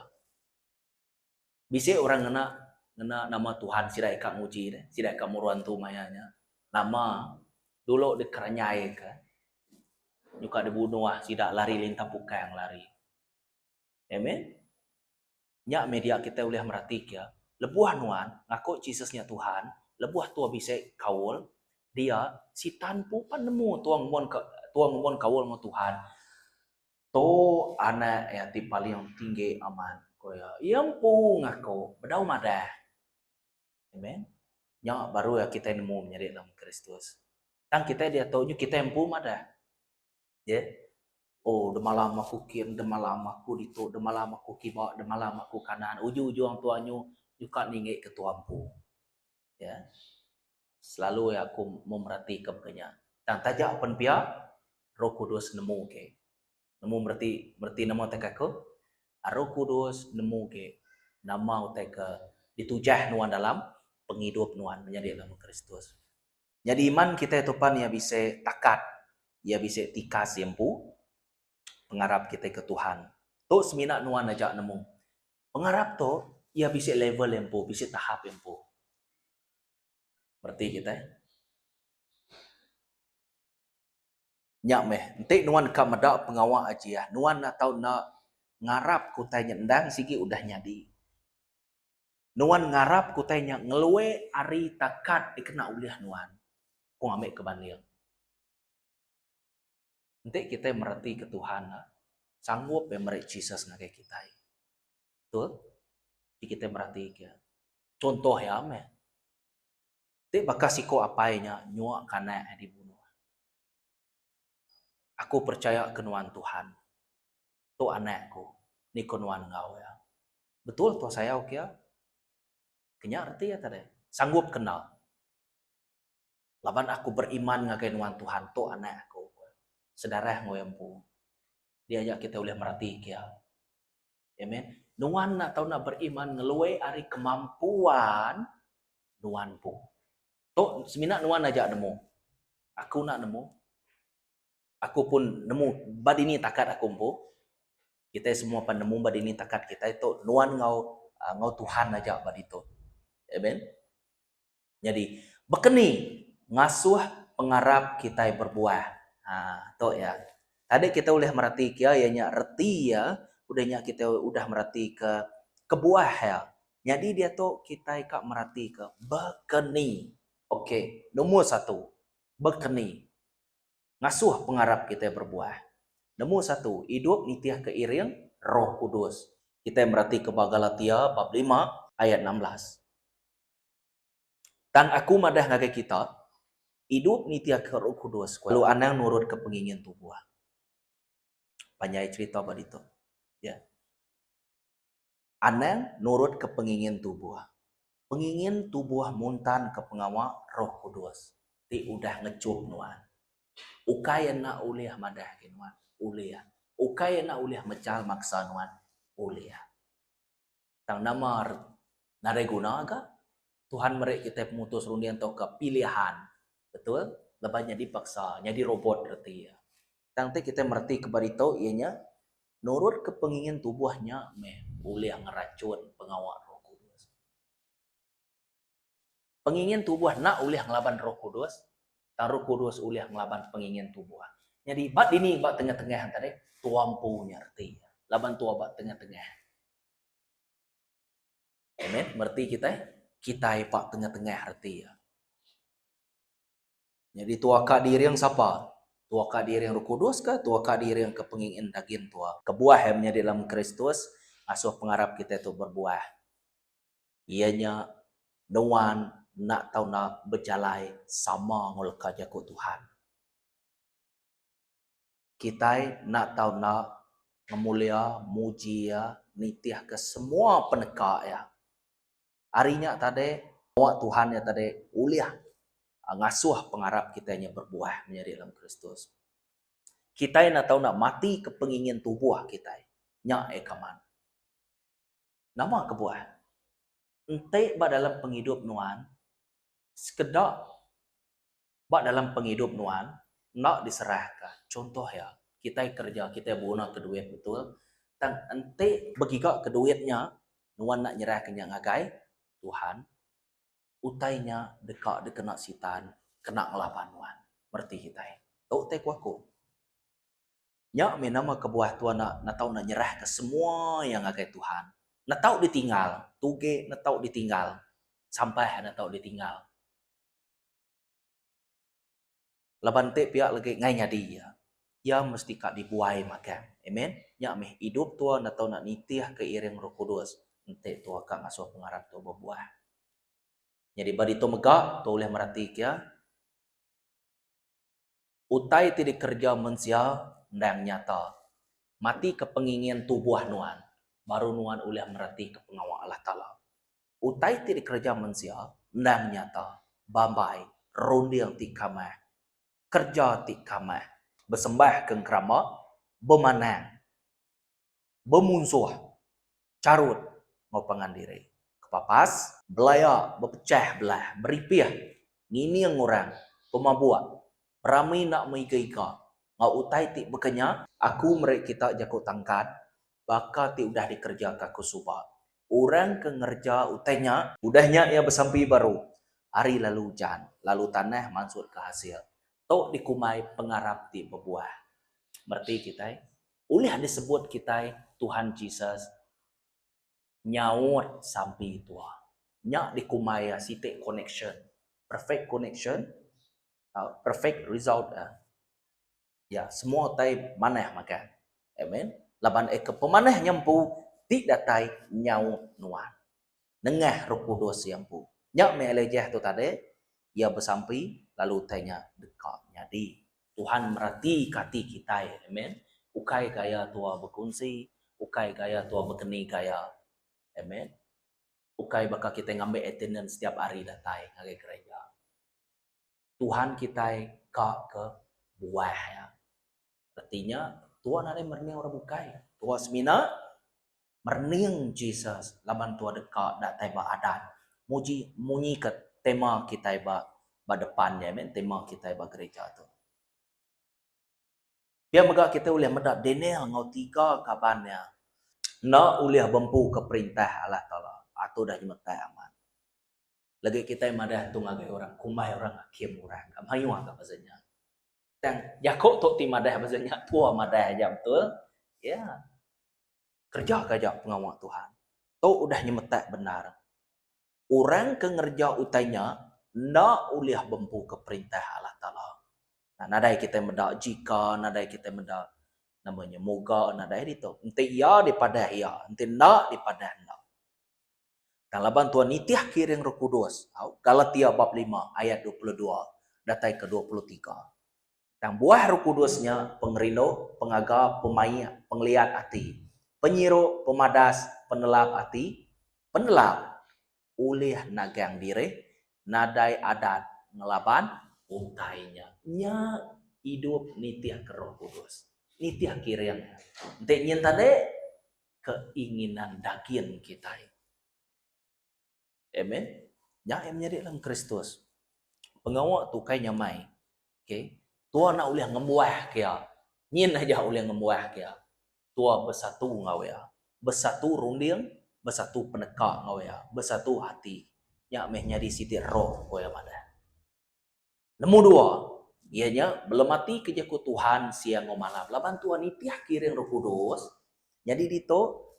Bisa orang ngena nama Tuhan sida ikak muji deh, sida ikak muruan tu mayanya. Nama dulu dikeranyai ke. Juga dibunuh sida lari lintang pukai yang lari. Amen. Nyak media kita boleh merhatik ya. Lebuah nuan ngaku Jesusnya Tuhan, lebuah tua bisa kaul dia si tanpu pan nemu tuang mon kaul mo Tuhan. To anak yang ti paling tinggi aman. Koya yang pu ngaku bedau madah. Amen. Nyak baru ya kita nemu menjadi dalam Kristus. Tang kita dia tahu kita yang pu madah. Ya. Oh, demalam aku kian, demalam aku ditu, demalam aku kibak, demalam aku kanan. Ujung-ujung tuanyu juga ninggik ke tuampu. Ya. Selalu ya aku memerhatikan kenya. Dan tajak pen pia Roh Kudus nemu ke. Nemu berarti nama tekaku. Roh Kudus nemu ke. Nama uteka ditujah nuan dalam penghidup nuan menjadi dalam Kristus. Jadi iman kita itu pan ya bisa takat, ya bisa tikas yempu. Pengharap kita ke Tuhan. Tu semina nuan ajak nemu. Pengharap tu ia bisa level empo, bisa tahap empo. Berarti kita nyak meh, entik nuan ka medak pengawak aja. Nuan nak tahu nak ngarap kutai nyendang sigi udah nyadi. Nuan ngarap kutai nyak ngelue ari takat dikena uliah nuan. Ku ngambil ke bandil. Entik kita merhati ke Tuhan. Sanggup memerik Jesus ngagai kita. Betul? Jadi kita merhati ke. Contoh ya meh. Entik bakal siko apainya nyuak kana dibunuh. Aku percaya kenuan Tuhan. Tu anakku. ni konuan ngau ya. Betul tua saya oke ya. Kenya arti ya tadi. Sanggup kenal. Laban aku beriman ngagai nuan Tuhan to anak aku. Sedarah ngoyampu. Dia ajak kita boleh merhati ya. Amen. Nuan nak tahu nak beriman ngeluai ari kemampuan nuan pu. Tok semina nuan ajak nemu. Aku nak nemu. Aku pun nemu badini takat aku pu. Kita semua penemu badini takat kita itu nuan ngau Tuhan ajak badito. Amen. Jadi bekeni ngasuh pengarap kita berbuah. Tok ya. Tadi kita boleh merhati ya ianya reti ya, udahnya kita udah merhati ke buah ya. Jadi dia tu kita ikak merhati ke bekeni. Okey, nombor 1, bekeni. Ngasuh pengarap kita berbuah. Nombor 1, hidup nitiah keiring Roh Kudus. Kita merhati ke Galatia bab 5 ayat 16. Dan aku madah ngagai kita hidup nitiah ke Roh Kudus. Kalau anang nurut ke pengingin tubuh. Panjai cerita pada itu. Ya. Anang nurut ke pengingin tubuh. Pengingin tubuh muntan ke pengawal Roh Kudus. Ti udah ngecup nuan. Ukay na ulih madah ke nuan. Ulih. Ukay na ulih mecal maksa nuan. Ulih. Tang nama nareguna aga. Tuhan mereka kita pemutus rundian atau kepilihan. Betul? Lebahnya dipaksa. Jadi robot berarti ya. Tangte kita merti kepada itu ianya nurut ke pengingin tubuhnya boleh ngeracun pengawal Roh Kudus. Pengingin tubuh nak boleh ngelaban Roh Kudus, dan Roh Kudus boleh ngelaban pengingin tubuh. Jadi bat ini bat tengah-tengah tadi tuampu nyerti. Laban tua bat tengah-tengah. Amen. Merti kita pak tengah-tengah arti ya. Jadi tua kak diri yang siapa? Tua ka diri yang Roh Kudus ke? Tua ka diri yang kepengingin daging tua. Kebuah yang menjadi dalam Kristus, asuh pengarap kita itu berbuah. Ianya nuan nak tahu nak berjalai sama ngolka jago Tuhan. Kita nak tahu nak memulia, muji ya, nitiah ke semua peneka ya. Harinya tadi, awak Tuhan ya tadi uliah. Ngasuh pengarap kitanya berbuah menjadi dalam Kristus. Kita nak tahu nak mati ke pengingin tubuh kita. Nya ekaman. Nama kebuah. Ente ba dalam penghidup nuan. Sekedar ba dalam penghidup nuan. Nak diserahkan. Contoh ya. Kita kerja, kita guna ke duit betul. Dan ente begiga ke duitnya. Nuan nak nyerahkan yang ngagai. Tuhan. Utainya dekat kena sitan. Kena ngelaban nuan. Merti kita. Tok te kuaku. Nya nama kebuah Tuhan nak tahu nak nyerah ke semua yang ngagai Tuhan. Nak tahu ditinggal, tuge nak tahu ditinggal. Sampai nak tahu ditinggal. Laban te pihak lagi ngai nyadi ya. Ya mesti kak dibuai makan. Amen. Nya hidup Tuhan nak tahu nak nitiah ke iring Roh Kudus. Ente Tuhan kak ngasuh pengarap tu berbuah. Jadi badi tu megak tu boleh merhati ya. Utai tidak kerja manusia ndang nyata. Mati ke pengingin tubuh nuan. Baru nuan boleh merhati ke pengawal Allah Ta'ala. Utai tidak kerja manusia ndang nyata. Bambai. Rondi yang tikamah. Kerja tikamah. Bersembah ke kerama. Bemanang. Bemunsuh. Carut. Mau pengandiri. Kepapas. Belaya. Berpecah belah. Beripih. Ngini yang orang. Pemabuk. Ramai nak mengiga-iga. Ngau utai ti bekenya, aku mereka kita jago tangkat, bakal ti udah dikerja kaku subah. Orang ke ngerja utainya, udahnya ia bersampai baru. Hari lalu hujan, lalu tanah mansur ke hasil. Tok dikumai pengarap ti berbuah. Berarti kita, oleh disebut kita Tuhan Yesus nyaut sampai tua. Nyak dikumai sitik connection, perfect connection, perfect result. Ya, semua tai manah makan. Amen. Laban ke pemanah nyampu tidak tai nyau nuan. Nengah Roh Kudus nyampu. Nyak melejeh tu tadi, ia bersampai lalu tanya dekat nyadi. Tuhan merhati kati kita. Amen. Ukai gaya tua berkongsi, Ukai gaya tua berkeni gaya. Amen. Ukai bakal kita ngambil attendance setiap hari datai ngagai gereja. Tuhan kita kak ke buah ya. Artinya Tuhan ada merning orang bukai. Tuhan semina merning Jesus laban Tuhan dekat datai ba adan. Muji munyi ke tema kita ba depannya, amen. Tema kita ba gereja tu. Dia megak kita boleh medap Daniel ngau 3 kabannya. Na boleh bempu ke perintah Allah Ta'ala. Atau dah jemetai aman. Lagi kita yang madah tu ngagai orang. Kumai orang hakim orang. Kamayu agak bahasanya. Dan Yakub tu ti madah bahasanya. Tua madah aja betul. Ya. Kerja kajak pengawal Tuhan. Tu udah nyemetai benar. Orang ke ngerja utainya. Na boleh bempu ke perintah Allah Ta'ala. Nah, nadai kita mendak jika, nadai kita mendak namanya moga, nadai itu. Ente ya daripada ya, ente nak daripada nak. Dan laban Tuhan nitiah kiring Roh Kudus. Galatia bab 5 ayat 22 datai ke 23. Dan buah Roh Kudusnya pengerino, pengaga, pemain, penglihat hati, penyiru, pemadas, penelap hati, penelap oleh nagang diri, nadai adat ngelaban utainya. Nya hidup nitiah ke Roh Kudus. Nitiah kiring. Ente nyentade keinginan daging kita. Amen. Yang menjadi dalam Kristus. Pengawak tu kai nyamai. Okay. Tua nak boleh ngembuah kia. Nyin aja boleh ngembuah kia. Tua bersatu ngau ya. Bersatu runding, bersatu penekak ngau ya. Bersatu hati. Yang menjadi sidik roh ko ya mana. Nombor 2, ianya belum mati kejaku Tuhan siang malam. Laban Tuhan nitiah kiring Roh Kudus. Jadi dito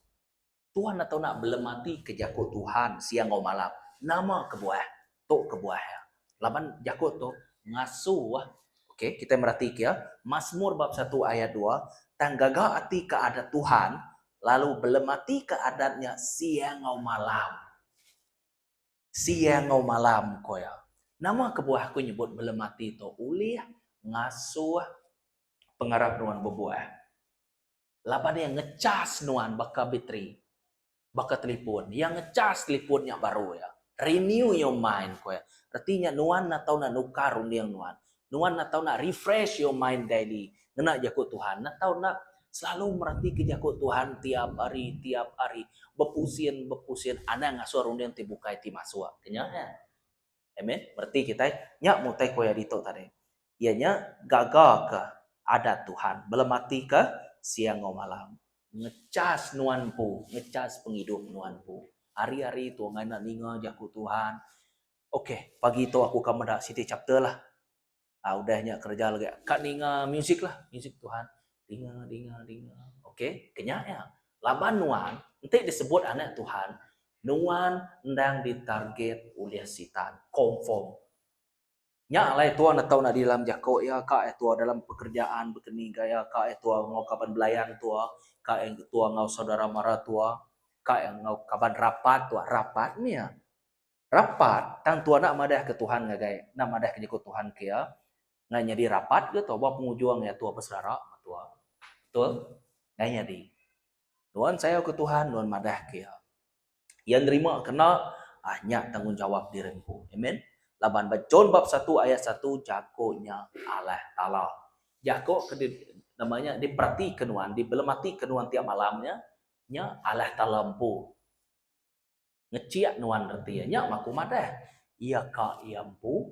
Tuhan atau nak belum mati kejaku Tuhan siang malam. Nama kebuah. Tok kebuah ya. Laban jakut tu ngasuh. Okey, kita merhati ya. Mazmur bab 1 ayat 2, tanggaga hati keadaan Tuhan lalu belum mati keadaannya siang malam. Siang malam ko ya. Nama kebuah aku nyebut belum mati tu ulih ngasuh pengarap nuan berbuah. Laban yang ngecas nuan baka bateri. Baka telefon. Yang ngecas telefonnya baru ya. Renew your mind ko ya. Artinya nuan na tahu nak nukar undiang nuan. Nuan na tahu nak refresh your mind daily. Ngena jakut Tuhan. Na tahu nak selalu merhati ke jakut Tuhan tiap hari. Berpusin. Ana ngasuh undiang tibukai ti masuk. Kenya ya. Amen. Berarti kita nyak mutai koya dito tadi. Ianya gagal ke adat Tuhan. Belum mati ke siang malam. Ngecas nuanpu, ngecas penghidup nuanpu. Hari-hari tu ngai nak ninga jaku Tuhan. Okey, pagi tu aku akan mendak City Chapter lah. Udahnya kerja lagi. Kak ninga musik lah, musik Tuhan. Dinga. Okey, kenya ya. Laban nuan, nanti disebut anak Tuhan. Nuan ndang ditarget oleh setan. Confirm. Nya lai tua nak tahu nak di dalam jako ya kak tua dalam pekerjaan berkeni gaya kak tua ngau kaban belayan tua kak yang tua ngau saudara mara tua kak yang ngau kaban rapat tua rapat ni ya rapat tang tua nak madah ke Tuhan ngagai nak madah ke jeko Tuhan ke ya ngai jadi rapat ke tua pengujuang ya tua bersaudara tua betul ngai jadi Tuhan saya ke Tuhan Tuhan madah ke ya yang terima kena nyak tanggung jawab diriku amen. Laban John bab 1 ayat 1 jagonya Allah Ta'ala. Jago namanya diperhatikan wan, dibelematikan wan tiap malamnya, nya Allah Ta'ala empu. Ngeciak nuan artinya, nya maku madah. Ia ka iampu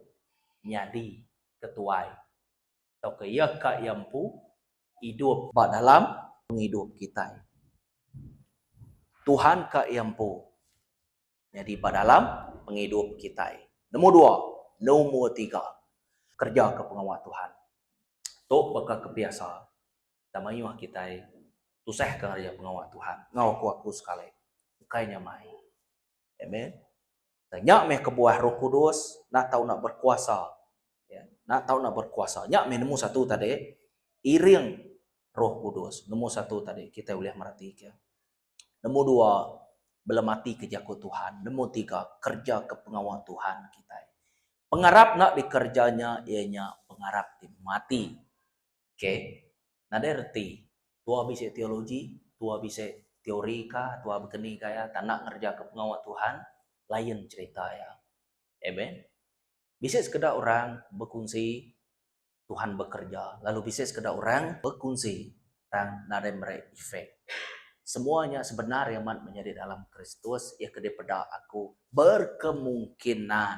nyadi ketuai. Atau ke ia ka iampu hidup dalam penghidup kita. Tuhan ka iampu nyadi dalam penghidup kita. Nomor 3, kerja ke pengawal Tuhan. Tok bakal kebiasa. Tamayuh kita tusah ke kerja pengawal Tuhan. Ngau aku sekali. Ukainya mai. Amen. Nyak meh kebuah Roh Kudus, nak tahu nak berkuasa. Ya, nak tahu nak berkuasa. Nyak meh nombor 1 tadi, iring Roh Kudus. Nombor 1 tadi kita boleh merhatikan. Nombor 2, belum mati ke jakut Tuhan. Nombor 3, kerja ke pengawal Tuhan kita. Pengarap nak dikerjanya ianya pengarap mati. Okey. Nada erti. Tua bisa teologi, tua bisa teori kah, tua begini kaya, tak nak ngerja ke pengawal Tuhan, lain cerita ya. Amen. Bisa sekedar orang berkongsi Tuhan bekerja, lalu bisa sekedar orang berkongsi tentang nada mereka efek. Semuanya sebenarnya mat menjadi dalam Kristus, ia kedepeda aku berkemungkinan.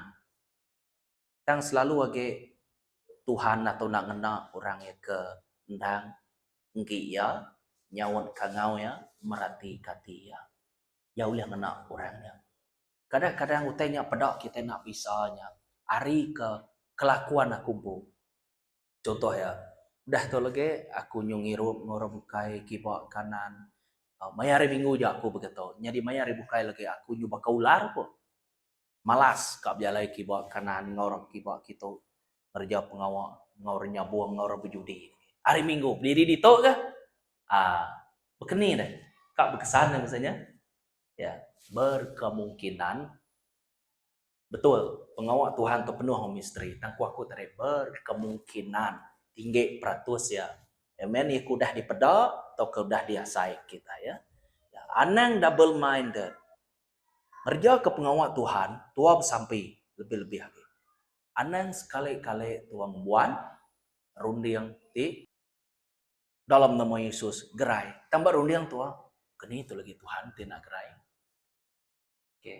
Tang selalu age Tuhan atau nak ngena orang yang ke endang engki ya nyawon kangau ya merati kati ya. Ya boleh ngena orangnya. Kadang-kadang utainya pedak kita nak pisahnya. Ari ke kelakuan aku bu. Contoh ya, dah tu lagi aku nyungirup ngorom kai kibak kanan. Mayari minggu je aku begitu. Jadi mayari bukai lagi aku nyoba kaular po. Malas kak bialai kibak kanan ngorom kibak kita kerja pengawal ngornya buang ngor berjudi. Hari minggu berdiri di tok ke? Bekeni deh. Kak berkesan misalnya. Ya, berkemungkinan betul pengawal Tuhan tu penuh misteri. Tangku aku tadi berkemungkinan tinggi peratus ya. Amen. Iku dah dipedak atau ke dah diasai kita ya. Ya, anang double minded. Kerja ke pengawal Tuhan, tua bersampai lebih-lebih lagi. Anang sekali-kali tua membuat rundiang ti dalam nama Yesus gerai. Tambah rundiang tua, kini itu lagi Tuhan tidak gerai. Okay.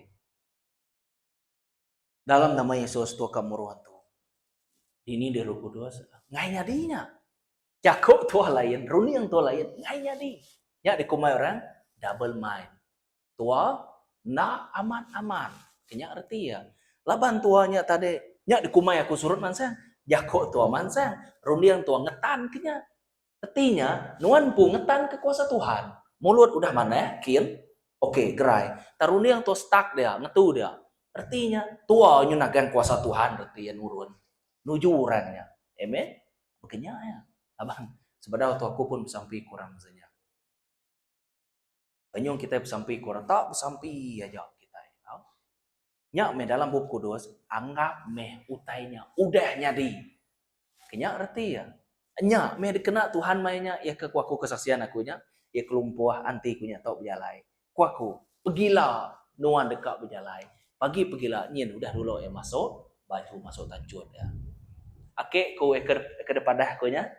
Dalam nama Yesus tua kemuruan tu. Ini di Roh Kudus. Ngainya dinya. Jakob tua lain, rundiang tua lain, ngainya di. Ya di kumai orang double mind. Tua na aman-aman. Kenya arti ya. Laban tuanya tadi, ya di kumai aku surut mansang. Jakob tua mansang, rundiang tua ngetan kenya. Artinya, nuan pun ngetan ke kuasa Tuhan. Mulut udah mana, kin? Oke, gerai. Taruni yang tuh stuck dia, ngetu dia. Artinya, tua nyunakan kuasa Tuhan, artinya nurun. Nujurannya. Amen? Makanya ya. Abang, sebenarnya waktu aku pun bersampai kurang misalnya. Penyong kita bersampai kurang, tak bersampai aja kita. Nya me dalam buku kudus, anggap meh utainya, udah nyadi. Kenya arti ya. Nya me dikena Tuhan mainnya ya ke kuaku kesaksian akunya ya kelumpuah anti kunya tau berjalai kuaku pergilah nuan dekat berjalai pagi pergilah nyin udah dulu ya masuk baju masuk tancut ya ake ku ke depan dah kunya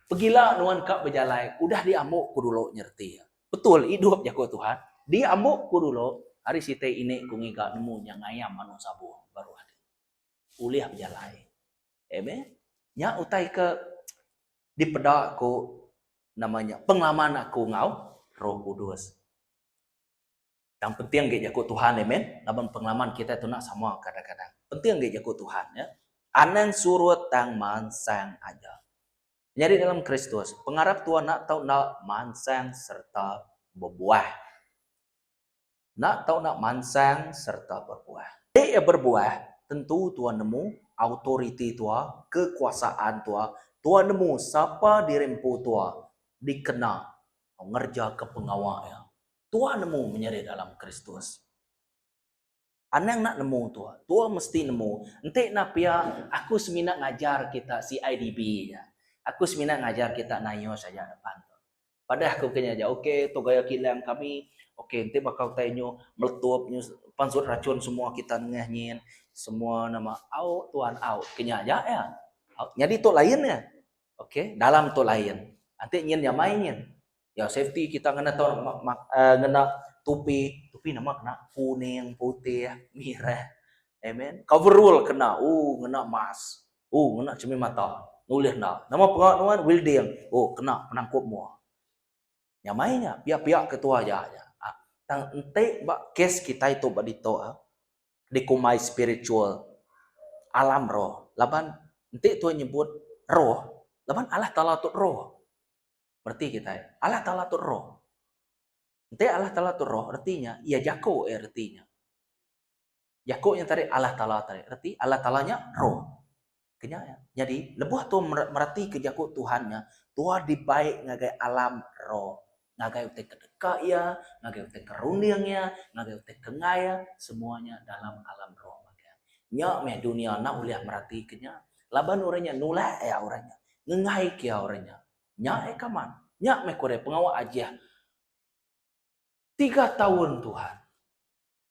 pergilah nuan kak berjalai udah diamuk ku dulu nyerti ya betul hidup jago Tuhan diamuk ku dulu hari site ini ku ngiga nemu yang ayam manu sabu baru ada uliah berjalai amen nya utai ke di pedak aku namanya pengalaman aku ngau Roh Kudus. Yang penting gak jago Tuhan, amen. Laban pengalaman kita itu nak sama kadang-kadang. Penting gak jago Tuhan ya. Anan surut tang mansang aja. Jadi dalam Kristus, pengarap Tuhan nak tahu nak mansang serta berbuah. Nak tahu nak mansang serta berbuah. Dia berbuah, tentu Tuhan nemu autoriti Tuhan, kekuasaan Tuhan, Tuhan nemu siapa dirempu Tuhan dikena ngerja ke pengawalnya. Tuhan nemu menyeri dalam Kristus. Anang nak nemu Tuhan mesti nemu. Ente nak pia aku semina ngajar kita CIDB ya. Aku semina ngajar kita nayo saja depan tu. Padahal aku kena aja, okey, tu gaya kilang kami. Okey, ente bakal tanyo meletup pansut racun semua kita ngenyin. Semua nama au Tuhan au kenya aja ya. Jadi tu lain ya. Okey, dalam tu lain. Nanti nyin ya mainin. Ya safety kita ngena tu ngena tupi nama kena kuning, putih, merah. Amen. Coverall kena, ngena emas. Ngena cermin mata. Nulis nak. Nama pengalaman Wilding. Kena penangkup mua. Yang mainnya pihak-pihak ketua aja. Tang ente bak kes kita itu badito di kumai spiritual alam roh. Laban ente tu nyebut roh. Laban Allah Taala tu roh. Berarti kita Allah Taala tu roh. Ente Allah Taala tu roh artinya ia jako artinya. Jako yang tadi Allah Taala tadi. Arti Allah Taalanya roh. Kenya ya. Jadi lebuh tu merati ke jako Tuhannya. Tuhan dibaik ngagai alam roh. Ngagai utek kedeka ya, ngagai utek kerundiang ya, ngagai utek kengaya, semuanya dalam alam roh. Nya meh dunia na uliah merati kenya. Laban orangnya nula ya orangnya. Ngengai kia orangnya. Nya kaman. Nyak me kore pengawal aja 3 tahun Tuhan.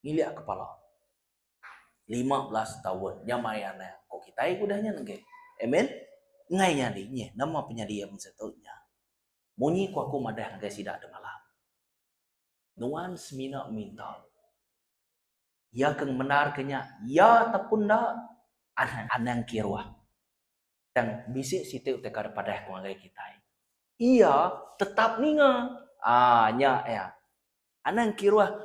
Ngiliak kepala. 15 tahun nyamayana. Kok kita ikudahnya nge. Amen. Ngainya ni nama penyadia satunya. Munyi ku aku madah ngai sidak de malam. Nuan semina minta. Ya keng menar kenya ya tapun da anang kirwah. Dan bisik situ tekar padah ku ngai kita. Iya tetap ninga. Nya ya. Anang kirwah.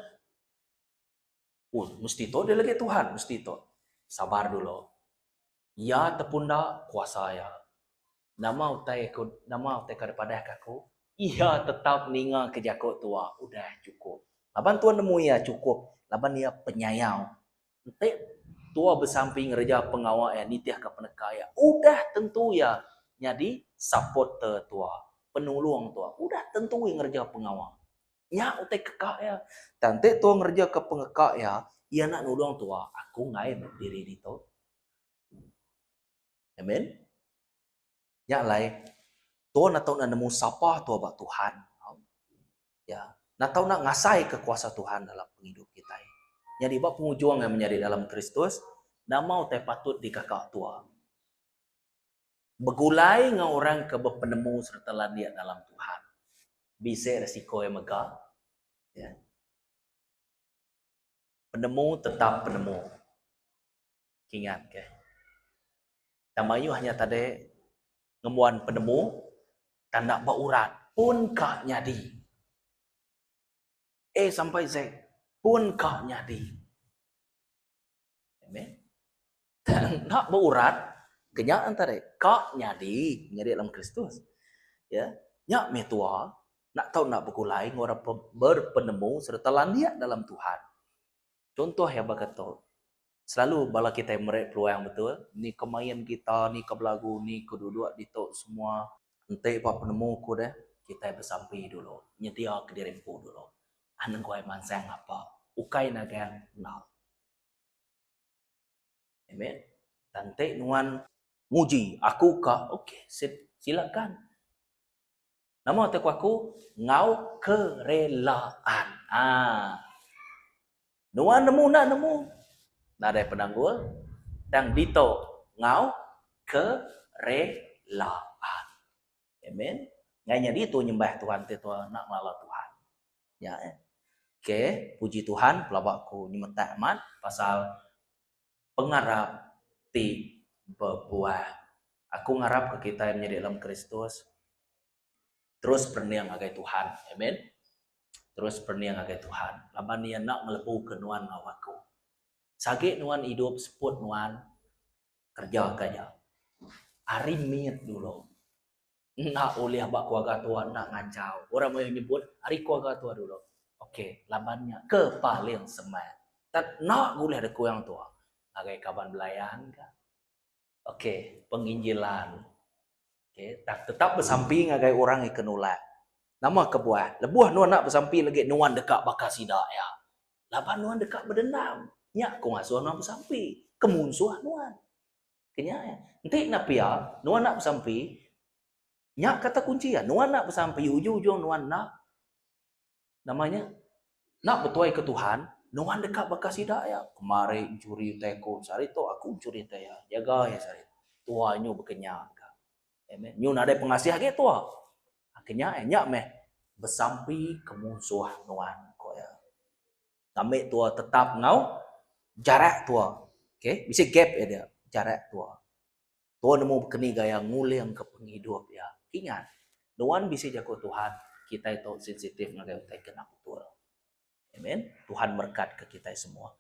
Mesti to dia lagi Tuhan, mesti to. Sabar dulu. Ya tepun da kuasa ya. Nama utai kepada aku. Iya tetap ninga kejako tua. Udah cukup. Laban tuan nemu ya cukup. Laban dia penyayang. Ente tua bersamping reja pengawal ya nitiah ke penekaya. Udah tentu ya. Jadi support tua. Penolong tua. Udah tentu yang ngerja pengawal. Ya utai kekak ya. Tante tua ngerja ke pengekak ya. Ia nak nulung tua. Aku ngai berdiri di tu. Amen. Ya lai. Tua nak tahu nak nemu siapa tua bak Tuhan. Ya. Nak tahu nak ngasai kekuasa Tuhan dalam hidup kita. Jadi bak pengujuang yang menjadi dalam Kristus. Nama utai patut di kakak tua. Begulai dengan orang ke berpenemu serta dia dalam Tuhan. Bisa resiko yang megah. Ya. Penemu tetap penemu. Ingat ke? Tamayu hanya tadi ngemuan penemu tanda berurat pun kak nyadi. Sampai Z pun kak nyadi. Amen. Nak berurat kenyataan tadi kak nyadi dalam Kristus. Ya, nyak metua nak tahu nak berkulai orang berpenemu serta landia dalam Tuhan. Contoh yang berkata, selalu bala kita merek peluang betul, ni kemayan kita, ni kebelagu, ni keduduk di tok semua. Ente pak penemu ku deh, kita bersampai dulu, nyedia ke dirimpu dulu. Aneng kau eman sang apa? Ukai naga nak. Amen. Tante nuan muji, aku kak, okey, silakan. Nama teku aku ngau kerelaan. Nuan nemu nak nemu. Nak ada penanggul dan dito ngau kerelaan. Amen. Nganya dito nyembah Tuhan te Tuhan nak melala Tuhan. Ya. Okey, puji Tuhan pelabakku nyemetak amat pasal pengarap ti berbuah. Aku ngarap ke kita yang menjadi dalam Kristus terus berniang agai Tuhan. Amen. Terus berniang agai Tuhan. Laban dia nak melebu ke nuan ngawaku. Sage nuan hidup seput nuan kerja kaya. Hari miet dulu. Nak oleh bak keluarga tua nak ngancau. Orang mau nyebut hari keluarga tua dulu. Okey, labannya ke paling semat. Tak nak boleh ada yang tua. Agai kaban belayan kan. Okey, penginjilan. Okey, tak tetap bersamping agai orang yang kenulak. Nama kebuah. Lebuah nuan nak bersamping lagi nuan dekat bakal sidak ya. Laban nuan dekat berdendam. Nyak ko ngasuh nuan bersampi. Kemunsuh nuan. Kenya ya. Nanti nak pia, nuan nak bersampi. Nyak kata kunci ya. Nuan nak bersampi. Ujung-ujung nuan nak. Namanya. Nak bertuai ke Tuhan. Nuan dekat bakal sidak ya. Kemarin curi teko. Sari tu aku curi teko. Jaga ya sari. Tuannya berkenyang. Amen. Nyu ada pengasih lagi tua. Akhirnya nyak meh. Bersampi kemunsuh nuan. Ambil tua tetap ngau jarak tua. Okey, bisa gap ya dia, jarak tua. Tua nemu keni gaya nguliang ke penghidup ya. Ingat, nuan bisa jago Tuhan, kita itu sensitif ngagai utai kena betul. Amen. Tuhan berkat ke kita semua.